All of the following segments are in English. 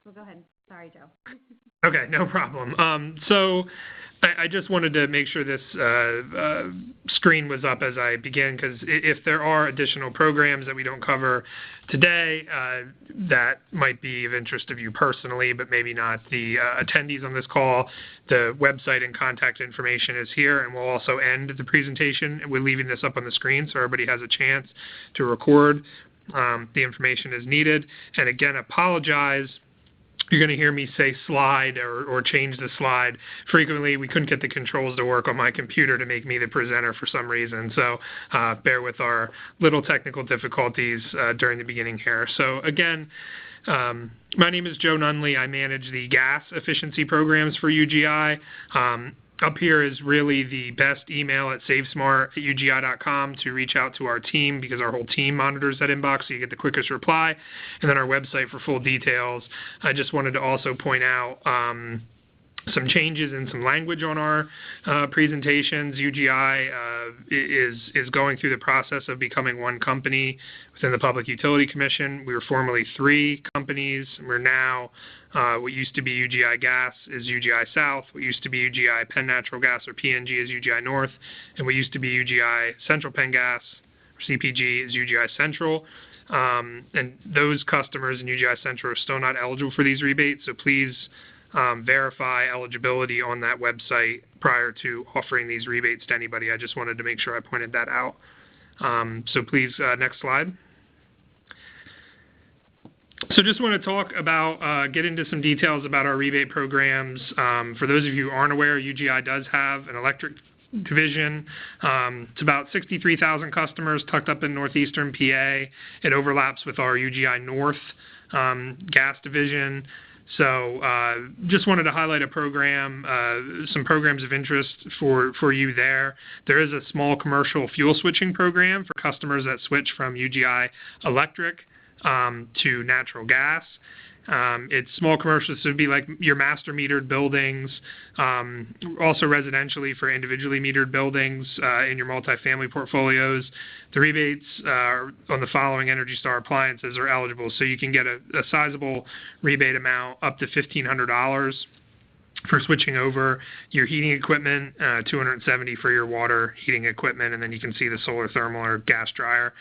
So go ahead. Sorry, Joe. Okay, no problem. So I just wanted to make sure this screen was up as I begin, because if there are additional programs that we don't cover today that might be of interest of you personally, but maybe not the attendees on this call, the website and contact information is here, and we'll also end the presentation. We're leaving this up on the screen so everybody has a chance to record the information as needed. And again, apologize. You're going to hear me say slide or change the slide frequently. We couldn't get the controls to work on my computer to make me the presenter for some reason. So bear with our little technical difficulties during the beginning here. So again, my name is Joe Nunley. I manage the gas efficiency programs for UGI. Up here is really the best email at savesmart@ugi.com to reach out to our team, because our whole team monitors that inbox so you get the quickest reply, and then our website for full details. I just wanted to also point out some changes in some language on our presentations. UGI is going through the process of becoming one company within the Public Utility Commission. We were formerly 3 companies. We're now what used to be UGI Gas is UGI South. What used to be UGI Penn Natural Gas, or PNG, is UGI North. And what used to be UGI Central Penn Gas, or CPG, is UGI Central. And those customers in UGI Central are still not eligible for these rebates, so please verify eligibility on that website prior to offering these rebates to anybody. I just wanted to make sure I pointed that out. So please, next slide. So just want to talk about, get into some details about our rebate programs. For those of you who aren't aware, UGI does have an electric division. It's about 63,000 customers tucked up in northeastern PA. It overlaps with our UGI North gas division. So just wanted to highlight a program, some programs of interest for you there. There is a small commercial fuel switching program for customers that switch from UGI Electric to natural gas. It's small commercial, so it would be like your master metered buildings, also residentially for individually metered buildings in your multifamily portfolios. The rebates on the following Energy Star appliances are eligible, so you can get a sizable rebate amount up to $1,500 for switching over your heating equipment, $270 for your water heating equipment, and then you can see the solar thermal or gas dryer.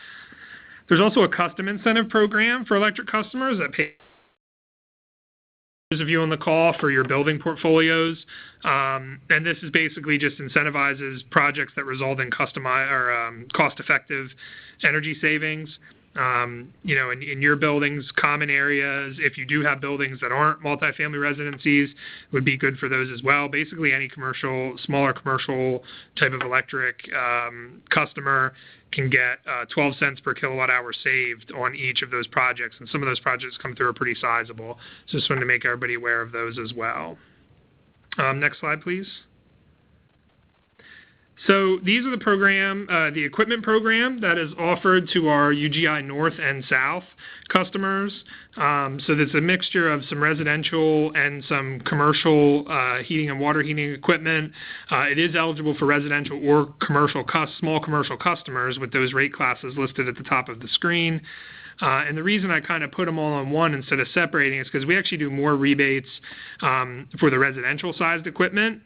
There's also a custom incentive program for electric customers that pay those of you on the call for your building portfolios, and this is basically just incentivizes projects that result in cost-effective energy savings. You know, in your buildings, common areas, if you do have buildings that aren't multifamily residencies, would be good for those as well. Basically, any commercial, smaller commercial type of electric customer can get 12 cents per kilowatt hour saved on each of those projects, and some of those projects come through are pretty sizable. So just wanted to make everybody aware of those as well. Next slide, please. So these are the program, the equipment program that is offered to our UGI North and South customers. So there's a mixture of some residential and some commercial heating and water heating equipment. It is eligible for residential or commercial, small commercial customers with those rate classes listed at the top of the screen. And the reason I kind of put them all on one instead of separating is because we actually do more rebates for the residential sized equipment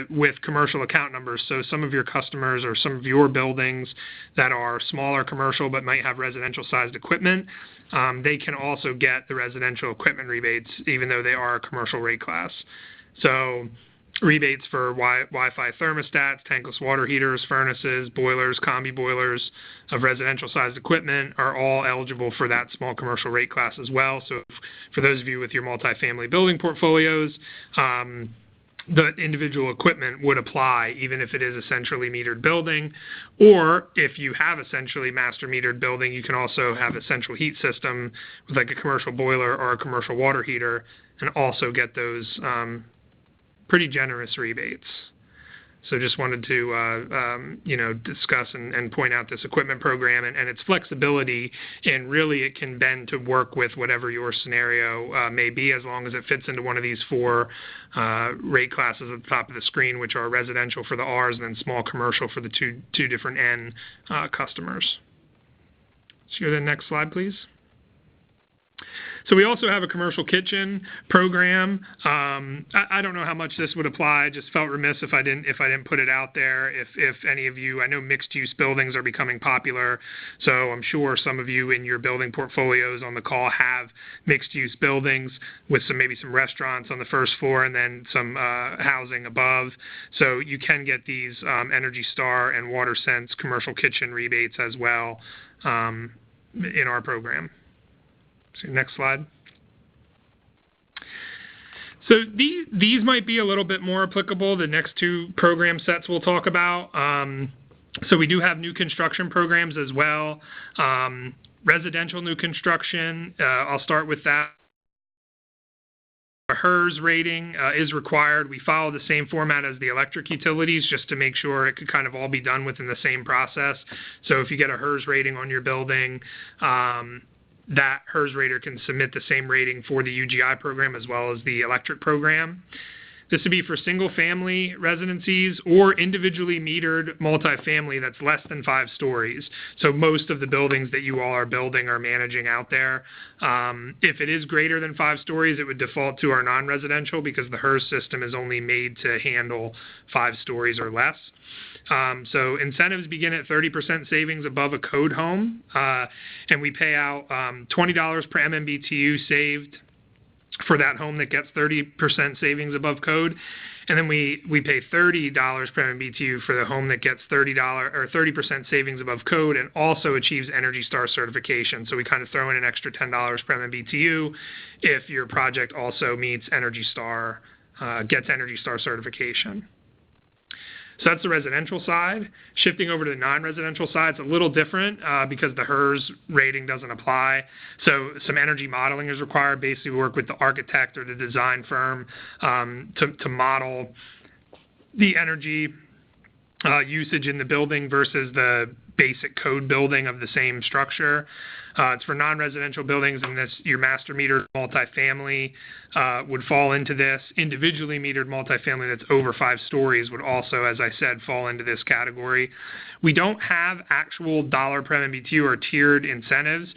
with commercial account numbers. So some of your customers or some of your buildings that are smaller commercial but might have residential sized equipment, they can also get the residential equipment rebates even though they are a commercial rate class. So rebates for Wi-Fi thermostats, tankless water heaters, furnaces, boilers, combi boilers of residential sized equipment are all eligible for that small commercial rate class as well. So for those of you with your multifamily building portfolios, the individual equipment would apply even if it is a centrally metered building, or if you have a centrally master metered building, you can also have a central heat system with like a commercial boiler or a commercial water heater and also get those pretty generous rebates. So just wanted to, you know, discuss and point out this equipment program and its flexibility, and really it can bend to work with whatever your scenario may be, as long as it fits into one of these 4 rate classes at the top of the screen, which are residential for the R's and then small commercial for the two different N customers. So go to the next slide, please. So we also have a commercial kitchen program. I don't know how much this would apply. I just felt remiss if I didn't put it out there. If any of you, I know mixed-use buildings are becoming popular, so I'm sure some of you in your building portfolios on the call have mixed-use buildings with maybe some restaurants on the first floor and then some housing above. So you can get these Energy Star and WaterSense commercial kitchen rebates as well in our program. So next slide. So these might be a little bit more applicable, the next two program sets we'll talk about. So we do have new construction programs as well. Residential new construction, I'll start with that. A HERS rating is required. We follow the same format as the electric utilities just to make sure it could kind of all be done within the same process. So if you get a HERS rating on your building, that HERS rater can submit the same rating for the UGI program as well as the electric program. This would be for single-family residencies or individually metered multifamily that's less than 5 stories. So most of the buildings that you all are building or managing out there, if it is greater than 5 stories, it would default to our non-residential because the HERS system is only made to handle 5 stories or less. So incentives begin at 30% savings above a code home, and we pay out $20 per MMBTU saved for that home that gets 30% savings above code, and then we pay $30 per MMBTU for the home that gets $30% savings above code and also achieves Energy Star certification. So we kind of throw in an extra $10 per MMBTU if your project also meets Energy Star, gets Energy Star certification. So that's the residential side. Shifting over to the non-residential side, it's a little different because the HERS rating doesn't apply. So some energy modeling is required. Basically, we work with the architect or the design firm to model the energy usage in the building versus the basic code building of the same structure. It's for non-residential buildings, and your master metered multifamily would fall into this. Individually metered multifamily that's over 5 stories would also, as I said, fall into this category. We don't have actual dollar per MMBTU or tiered incentives.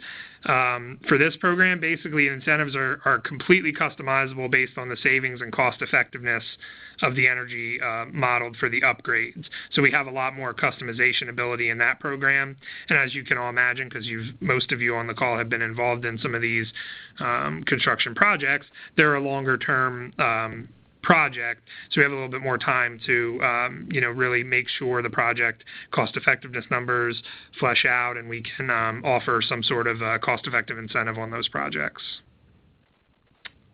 For this program, basically incentives are completely customizable based on the savings and cost effectiveness of the energy modeled for the upgrades. So we have a lot more customization ability in that program. And as you can all imagine, because most of you on the call have been involved in some of these construction projects, they're a longer term project, so we have a little bit more time to really make sure the project cost effectiveness numbers flesh out and we can offer some sort of cost effective incentive on those projects.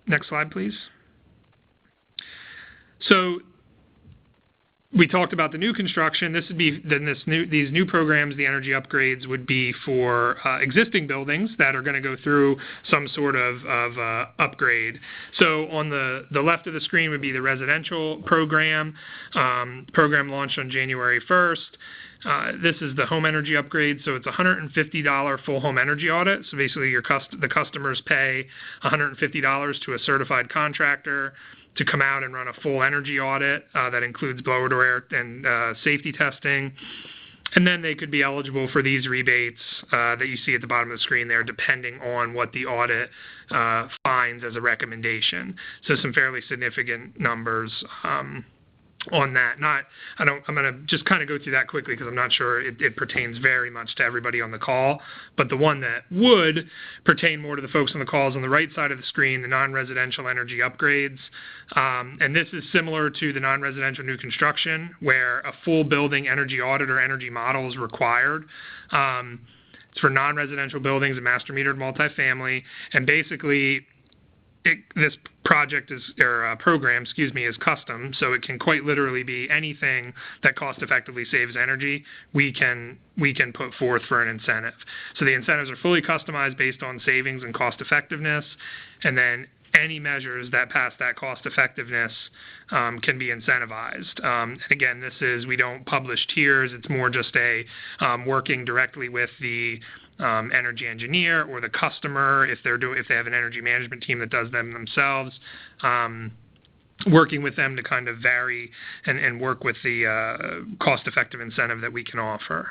Next slide, please. So we talked about the new construction. This would be then these new programs, the energy upgrades, would be for existing buildings that are going to go through some sort of upgrade. So on the left of the screen would be the residential program. Program launched on January 1st. This is the home energy upgrade, so it's a $150 full home energy audit. So basically the customers pay $150 to a certified contractor to come out and run a full energy audit that includes blower door air and safety testing. And then they could be eligible for these rebates that you see at the bottom of the screen there, depending on what the audit finds as a recommendation. So some fairly significant numbers on that. I'm going to just kind of go through that quickly because I'm not sure it pertains very much to everybody on the call, but the one that would pertain more to the folks on the call is on the right side of the screen, the non-residential energy upgrades. And this is similar to the non-residential new construction where a full building energy audit or energy model is required. It's for non-residential buildings and master metered multifamily, and basically this project program, is custom, so it can quite literally be anything that cost effectively saves energy. We can put forth for an incentive. So the incentives are fully customized based on savings and cost effectiveness, and then any measures that pass that cost effectiveness can be incentivized. And again, we don't publish tiers. It's more just working directly with the energy engineer or the customer if they have an energy management team that does them themselves, working with them to kind of vary and work with the cost-effective incentive that we can offer.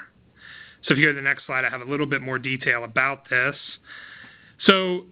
So if you go to the next slide, I have a little bit more detail about this. So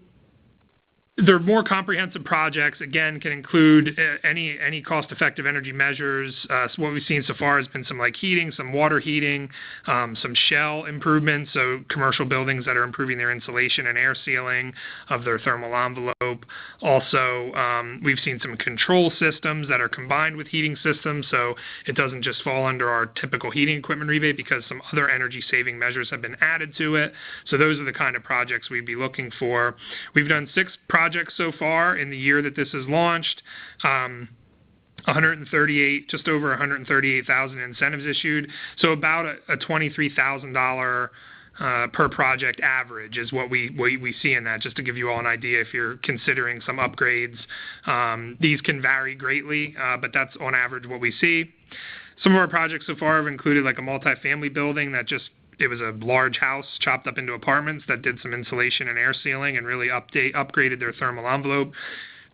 They're more comprehensive projects. Again, can include any cost-effective energy measures. So what we've seen so far has been some like heating, some water heating, some shell improvements. So commercial buildings that are improving their insulation and air sealing of their thermal envelope. Also, we've seen some control systems that are combined with heating systems. So it doesn't just fall under our typical heating equipment rebate because some other energy-saving measures have been added to it. So those are the kind of projects we'd be looking for. We've done 6 projects so far in the year that this is launched. 138, just over 138,000 incentives issued. So about a $23,000 per project average is what we see in that, just to give you all an idea if you're considering some upgrades. These can vary greatly, but that's on average what we see. Some of our projects so far have included like a multifamily building that it was a large house chopped up into apartments that did some insulation and air sealing and really upgraded their thermal envelope.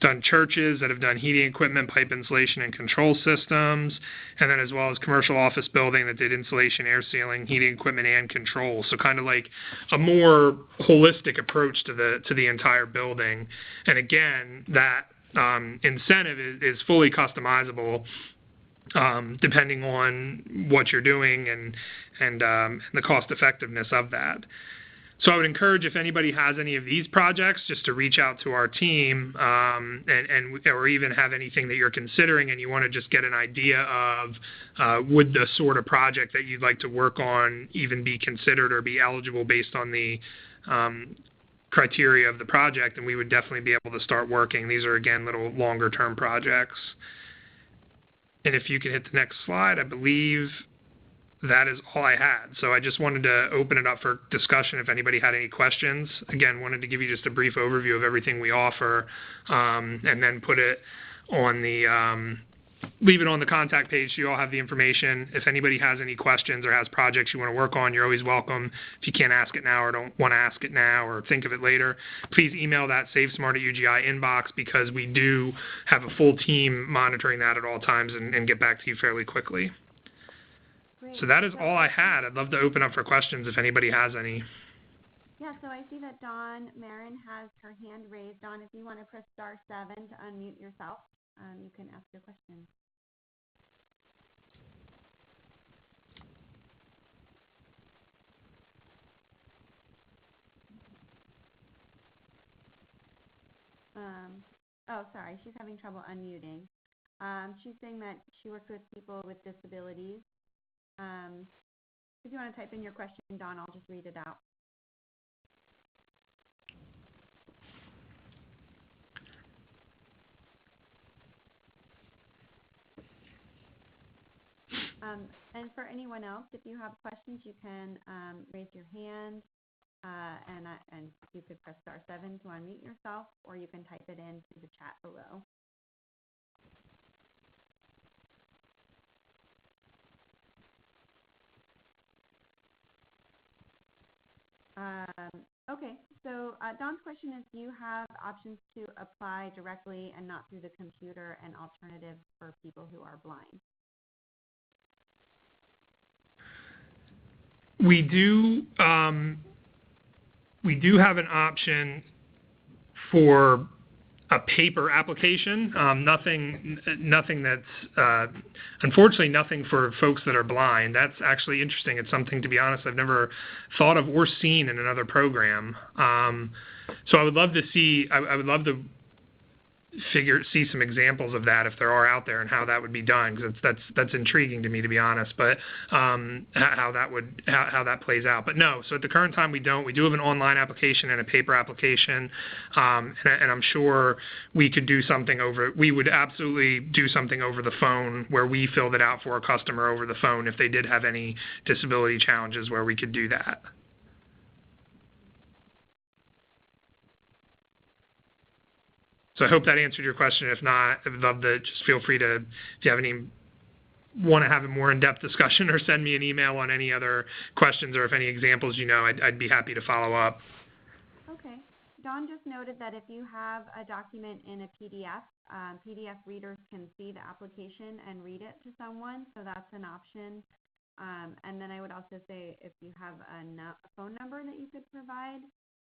Done churches that have done heating equipment, pipe insulation, and control systems, and then as well as commercial office building that did insulation, air sealing, heating equipment, and control. So kind of like a more holistic approach to the entire building. And again, that incentive is fully customizable depending on what you're doing and the cost effectiveness of that. So I would encourage if anybody has any of these projects just to reach out to our team or even have anything that you're considering and you want to just get an idea of would the sort of project that you'd like to work on even be considered or be eligible based on the criteria of the project, and we would definitely be able to start working. These are, again, little longer term projects. And if you can hit the next slide, I believe that is all I had. So I just wanted to open it up for discussion if anybody had any questions. Again, wanted to give you just a brief overview of everything we offer, and then put it on the, leave it on the contact page so you all have the information. If anybody has any questions or has projects you want to work on, you're always welcome. If you can't ask it now or don't want to ask it now or think of it later, please email that SaveSmart@UGI inbox because we do have a full team monitoring that at all times and get back to you fairly quickly. Great. So that is all I had. I'd love to open up for questions if anybody has any. Yeah, so I see that Dawn Marin has her hand raised. Dawn, if you want to press *7 to unmute yourself, you can ask your question. Oh, sorry, she's having trouble unmuting. She's saying that she works with people with disabilities. If you want to type in your question, Dawn, I'll just read it out. And for anyone else, if you have questions, you can raise your hand, and you could press *7 to unmute yourself, or you can type it into the chat below. Okay, so Dawn's question is, do you have options to apply directly and not through the computer, and alternatives for people who are blind? We do have an option for a paper application. Nothing that's unfortunately nothing for folks that are blind. That's actually interesting. It's something, to be honest, I've never thought of or seen in another program. So I would love to see. I would love to see some examples of that if there are out there and how that would be done, because that's intriguing to me, to be honest. But how that plays out. But no, so at the current time we don't. We do have an online application and a paper application, and I'm sure we could do something over. We would absolutely do something over the phone where we filled it out for a customer over the phone if they did have any disability challenges, where we could do that. So I hope that answered your question. If not, I would love to just feel free to, if you have any, want to have a more in-depth discussion, or send me an email on any other questions, or if any examples you know, I'd be happy to follow up. Okay. Dawn just noted that if you have a document in a PDF, PDF readers can see the application and read it to someone, so that's an option. And then I would also say if you have a phone number that you could provide,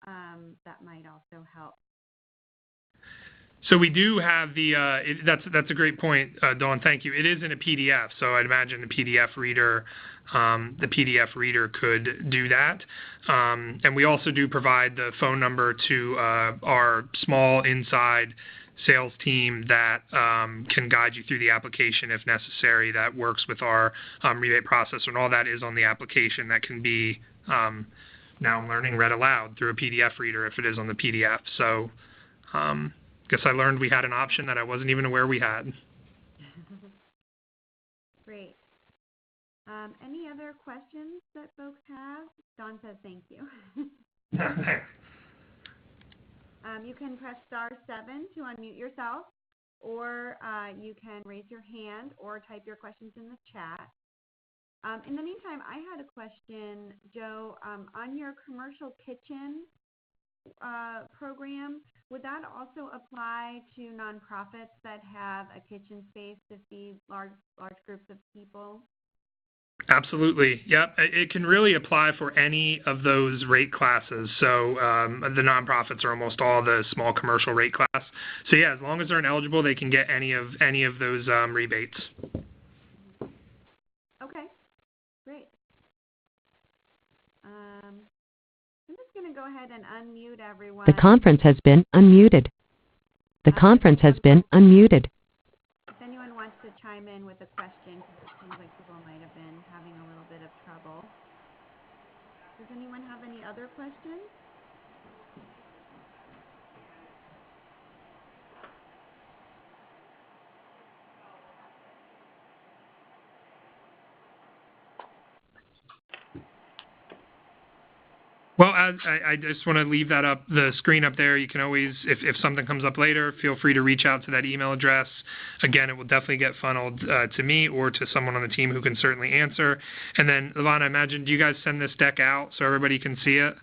that might also help. So we do have the, that's a great point, Dawn, thank you. It is in a PDF, so I'd imagine the PDF reader could do that. And we also do provide the phone number to our small inside sales team that can guide you through the application if necessary. That works with our rebate processor, and all that is on the application that can be, now I'm learning, read aloud through a PDF reader if it is on the PDF. So guess I learned we had an option that I wasn't even aware we had. Great. Any other questions that folks have? Dawn says thank you. You can press *7 to unmute yourself, or you can raise your hand or type your questions in the chat. In the meantime, I had a question, Joe, on your commercial kitchen program. Would that also apply to nonprofits that have a kitchen space to feed large groups of people? Absolutely. Yep. It can really apply for any of those rate classes. So the nonprofits are almost all the small commercial rate class. So yeah, as long as they're ineligible, they can get any of those rebates. Okay. Great. I'm just going to go ahead and unmute everyone. The conference has been unmuted. The conference has been unmuted. If anyone wants to chime in with a question, because it seems like people might have been having a little bit of trouble. Does anyone have any other questions? Well, I just want to leave that up, the screen up there. You can always, if something comes up later, feel free to reach out to that email address. Again, it will definitely get funneled to me or to someone on the team who can certainly answer. And then, Yvonne, I imagine, do you guys send this deck out so everybody can see it?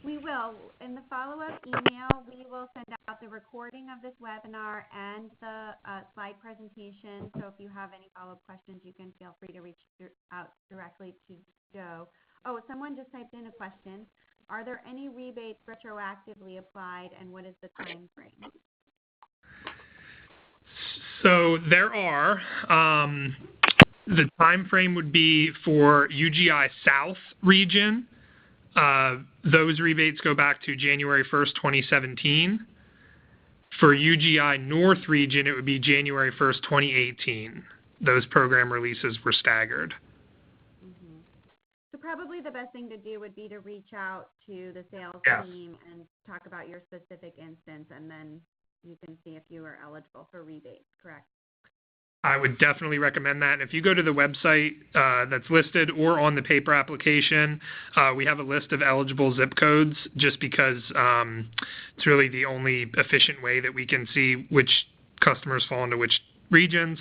We will. In the follow-up email, we will send out the recording of this webinar and the slide presentation. So if you have any follow-up questions, you can feel free to reach out directly to Joe. Oh, someone just typed in a question. Are there any rebates retroactively applied, and what is the time frame? So there are. The time frame would be for UGI South region. Those rebates go back to January 1st, 2017. For UGI North region, it would be January 1st, 2018. Those program releases were staggered. So probably the best thing to do would be to reach out to the sales team and talk about your specific instance, and then you can see if you are eligible for rebates, correct? I would definitely recommend that. If you go to the website that's listed or on the paper application, we have a list of eligible zip codes just because it's really the only efficient way that we can see which customers fall into which regions.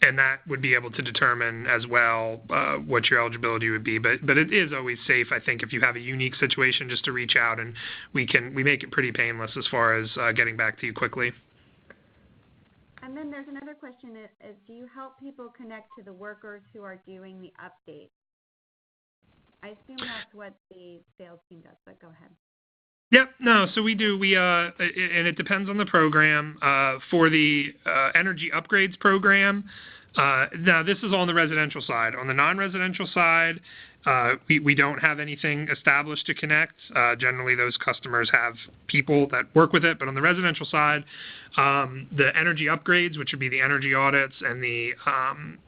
And that would be able to determine as well what your eligibility would be. But it is always safe, I think, if you have a unique situation, just to reach out, and we make it pretty painless as far as getting back to you quickly. And then there's another question: is do you help people connect to the workers who are doing the updates? I assume that's what the sales team does, but go ahead. Yep, no, so we do. And it depends on the program. For the energy upgrades program, now this is on the residential side. On the non-residential side, we don't have anything established to connect. Generally, those customers have people that work with it. But on the residential side, the energy upgrades, which would be the energy audits and the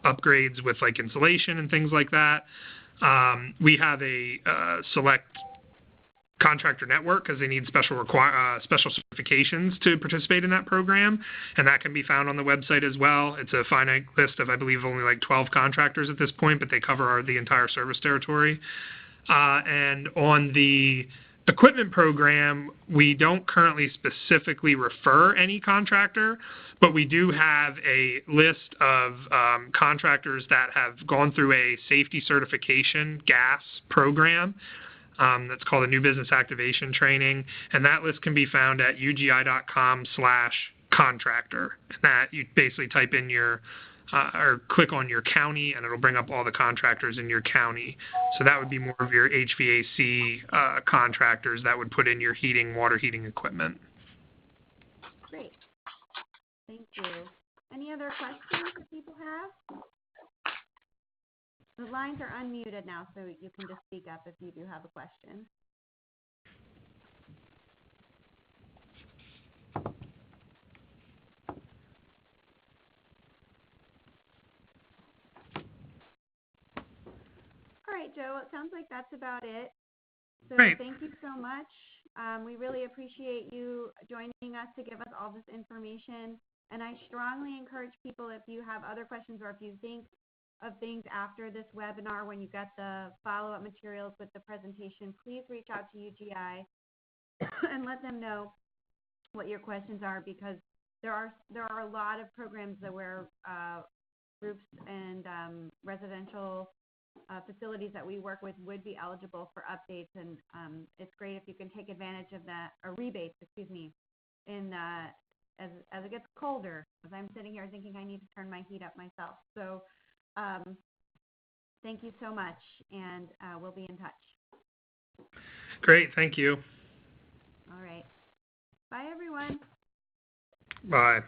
upgrades with like insulation and things like that, we have a select contractor network because they need special certifications to participate in that program, and that can be found on the website as well. It's a finite list of, I believe, only like 12 contractors at this point, but they cover the entire service territory. And on the equipment program, we don't currently specifically refer any contractor, but we do have a list of contractors that have gone through a safety certification gas program. That's called a new business activation training, and that list can be found at ugi.com/contractor. That you basically type in your or click on your county, and it'll bring up all the contractors in your county. So that would be more of your HVAC contractors that would put in your water heating equipment. Great. Thank you. Any other questions that people have? The lines are unmuted now, so you can just speak up if you do have a question. All right, Joe, it sounds like that's about it. So Great. Thank you so much. We really appreciate you joining us to give us all this information. And I strongly encourage people, if you have other questions or if you think of things after this webinar, when you get the follow-up materials with the presentation, please reach out to UGI and let them know what your questions are, because there are a lot of programs that where groups and residential facilities that we work with would be eligible for updates, and it's great if you can take advantage of that, or rebates, excuse me, in as it gets colder, as I'm sitting here thinking I need to turn my heat up myself. So thank you so much, and we'll be in touch. Great, thank you. All right. Bye, everyone. Bye.